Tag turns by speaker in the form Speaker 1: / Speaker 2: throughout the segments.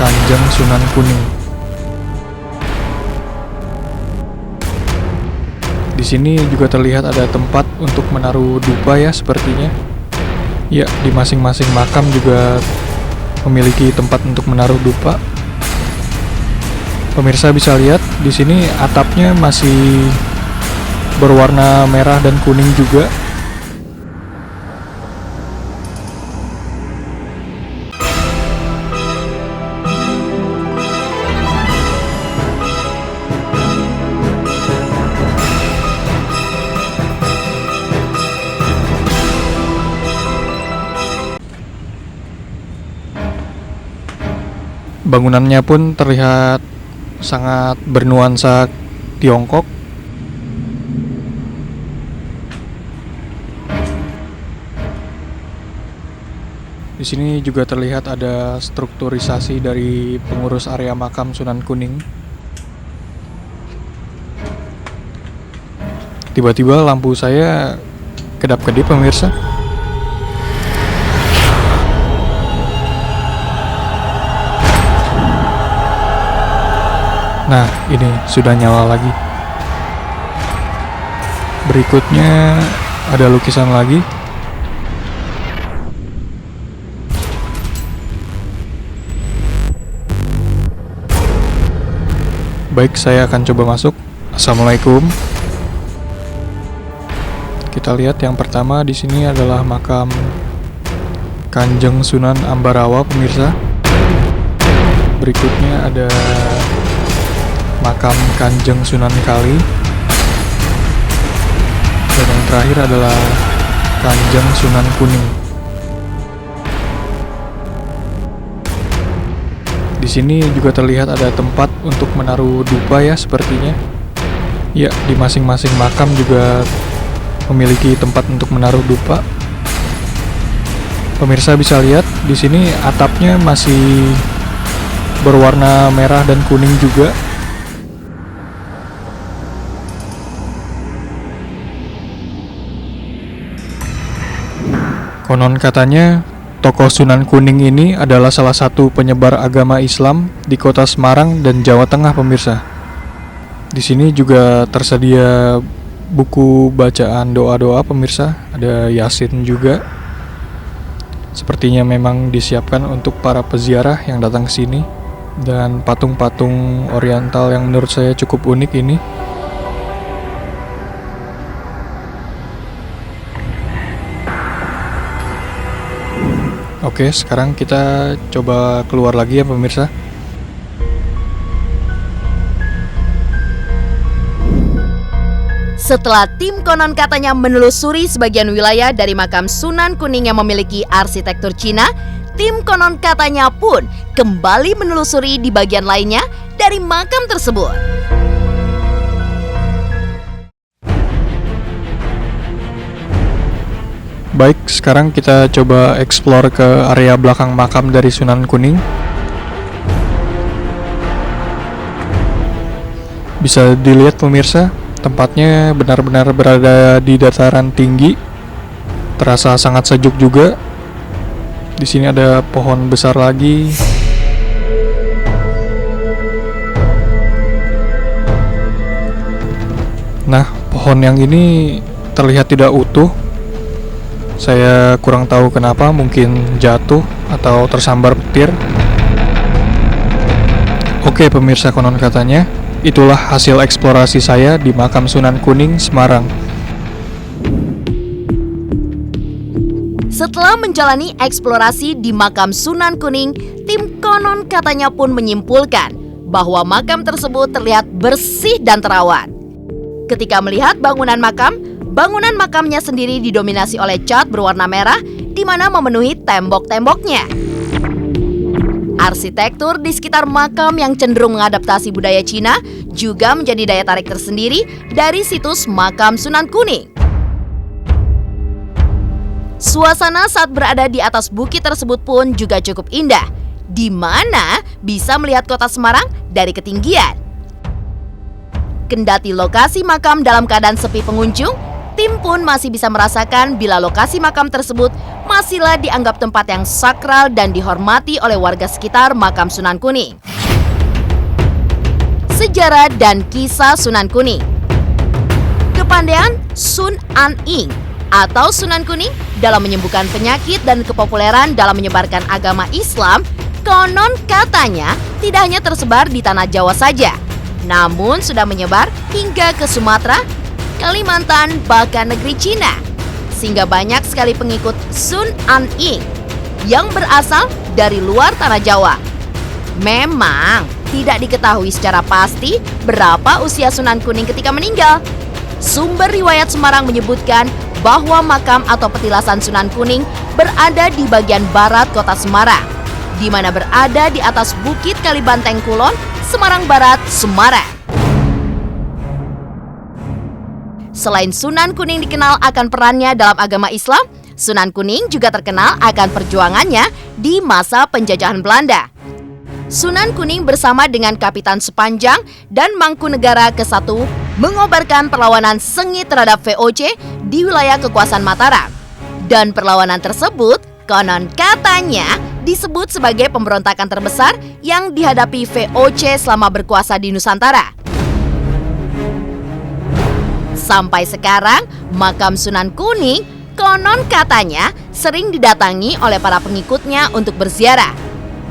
Speaker 1: Kanjeng Sunan Kuning. Di sini juga terlihat ada tempat untuk menaruh dupa ya sepertinya. Ya, di masing-masing makam juga memiliki tempat untuk menaruh dupa. Pemirsa bisa lihat di sini atapnya masih berwarna merah dan kuning juga. Bangunannya pun terlihat sangat bernuansa Tiongkok. Di sini juga terlihat ada strukturisasi dari pengurus area makam Sunan Kuning. Tiba-tiba lampu saya kedap-kedip pemirsa. Nah, ini sudah nyala lagi. Berikutnya ada lukisan lagi. Baik, saya akan coba masuk. Assalamualaikum. Kita lihat yang pertama di sini adalah makam Kanjeng Sunan Ambarawa, pemirsa. Berikutnya ada makam Kanjeng Sunan Kali, dan yang terakhir adalah Kanjeng Sunan Kuning. Di sini juga terlihat ada tempat untuk menaruh dupa ya sepertinya. Ya, di masing-masing makam juga memiliki tempat untuk menaruh dupa. Pemirsa bisa lihat di sini atapnya masih berwarna merah dan kuning juga. Konon katanya, tokoh Sunan Kuning ini adalah salah satu penyebar agama Islam di kota Semarang dan Jawa Tengah, pemirsa. Di sini juga tersedia buku bacaan doa-doa, pemirsa. Ada Yasin juga. Sepertinya memang disiapkan untuk para peziarah yang datang ke sini. Dan patung-patung oriental yang menurut saya cukup unik ini. Oke, sekarang kita coba keluar lagi ya pemirsa.
Speaker 2: Setelah tim konon katanya menelusuri sebagian wilayah dari makam Sunan Kuning yang memiliki arsitektur Cina, tim konon katanya pun kembali menelusuri di bagian lainnya dari makam tersebut.
Speaker 1: Baik, sekarang kita coba explore ke area belakang makam dari Sunan Kuning. Bisa dilihat pemirsa, tempatnya benar-benar berada di dataran tinggi. Terasa sangat sejuk juga. Di sini ada pohon besar lagi. Nah, pohon yang ini terlihat tidak utuh. Saya kurang tahu kenapa, mungkin jatuh atau tersambar petir. Oke pemirsa, konon katanya itulah hasil eksplorasi saya di makam Sunan Kuning, Semarang.
Speaker 2: Setelah menjalani eksplorasi di makam Sunan Kuning, tim konon katanya pun menyimpulkan bahwa makam tersebut terlihat bersih dan terawat. Ketika melihat bangunan makamnya sendiri didominasi oleh cat berwarna merah, di mana memenuhi tembok-temboknya. Arsitektur di sekitar makam yang cenderung mengadaptasi budaya Cina juga menjadi daya tarik tersendiri dari situs makam Sunan Kuning. Suasana saat berada di atas bukit tersebut pun juga cukup indah, di mana bisa melihat kota Semarang dari ketinggian. Kendati lokasi makam dalam keadaan sepi pengunjung, tim pun masih bisa merasakan bila lokasi makam tersebut masihlah dianggap tempat yang sakral dan dihormati oleh warga sekitar makam Sunan Kuning. Sejarah dan kisah Sunan Kuning. Kepandaian Sun An Ing atau Sunan Kuning dalam menyembuhkan penyakit dan kepopuleran dalam menyebarkan agama Islam konon katanya tidak hanya tersebar di tanah Jawa saja, namun sudah menyebar hingga ke Sumatera, Kalimantan, bahkan negeri Cina. Sehingga banyak sekali pengikut Sun An Ing yang berasal dari luar tanah Jawa. Memang tidak diketahui secara pasti berapa usia Sunan Kuning ketika meninggal. Sumber riwayat Semarang menyebutkan bahwa makam atau petilasan Sunan Kuning berada di bagian barat kota Semarang, di mana berada di atas Bukit Kalibanteng Kulon, Semarang Barat, Semarang. Selain Sunan Kuning dikenal akan perannya dalam agama Islam, Sunan Kuning juga terkenal akan perjuangannya di masa penjajahan Belanda. Sunan Kuning bersama dengan Kapitan Sepanjang dan Mangkunegara ke-1 mengobarkan perlawanan sengit terhadap VOC di wilayah kekuasaan Mataram. Dan perlawanan tersebut konon katanya disebut sebagai pemberontakan terbesar yang dihadapi VOC selama berkuasa di Nusantara. Sampai sekarang, makam Sunan Kuning konon katanya sering didatangi oleh para pengikutnya untuk berziarah.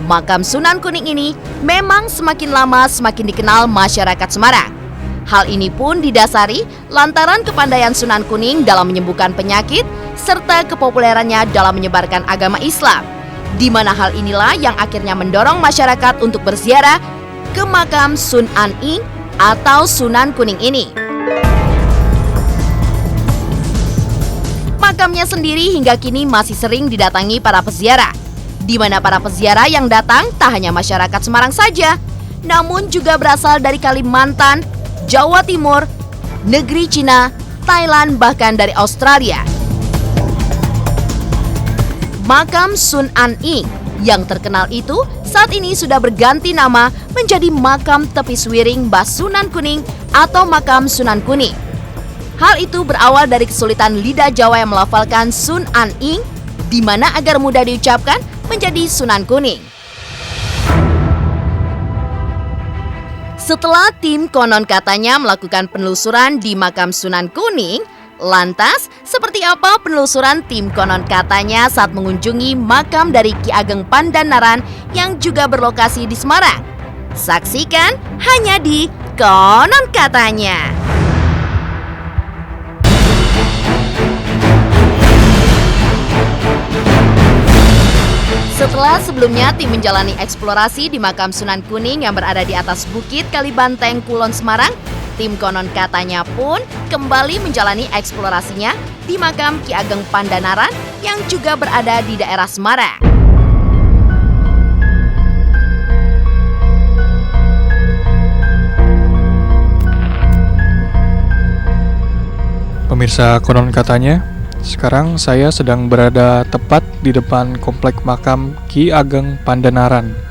Speaker 2: Makam Sunan Kuning ini memang semakin lama semakin dikenal masyarakat Semarang. Hal ini pun didasari lantaran kepandaian Sunan Kuning dalam menyembuhkan penyakit serta kepopulerannya dalam menyebarkan agama Islam, di mana hal inilah yang akhirnya mendorong masyarakat untuk berziarah ke makam Sun An Ing atau Sunan Kuning ini. Makamnya sendiri hingga kini masih sering didatangi para peziarah, di mana para peziarah yang datang tak hanya masyarakat Semarang saja, namun juga berasal dari Kalimantan, Jawa Timur, negeri Cina, Thailand, bahkan dari Australia. Makam Sun An Ing yang terkenal itu saat ini sudah berganti nama menjadi Makam Tepi Swiring Mbah Sunan Kuning atau Makam Sunan Kuning. Hal itu berawal dari kesulitan lidah Jawa yang melafalkan Sun An Ing, di mana agar mudah diucapkan menjadi Sunan Kuning. Setelah tim konon katanya melakukan penelusuran di makam Sunan Kuning, lantas seperti apa penelusuran tim konon katanya saat mengunjungi makam dari Ki Ageng Pandanaran yang juga berlokasi di Semarang? Saksikan hanya di Konon Katanya. Setelah sebelumnya tim menjalani eksplorasi di makam Sunan Kuning yang berada di atas Bukit Kalibanteng Kulon Semarang, tim konon katanya pun kembali menjalani eksplorasinya di makam Ki Ageng Pandanaran yang juga berada di daerah Semarang.
Speaker 1: Pemirsa Konon Katanya, sekarang saya sedang berada tepat di depan komplek makam Ki Ageng Pandanaran.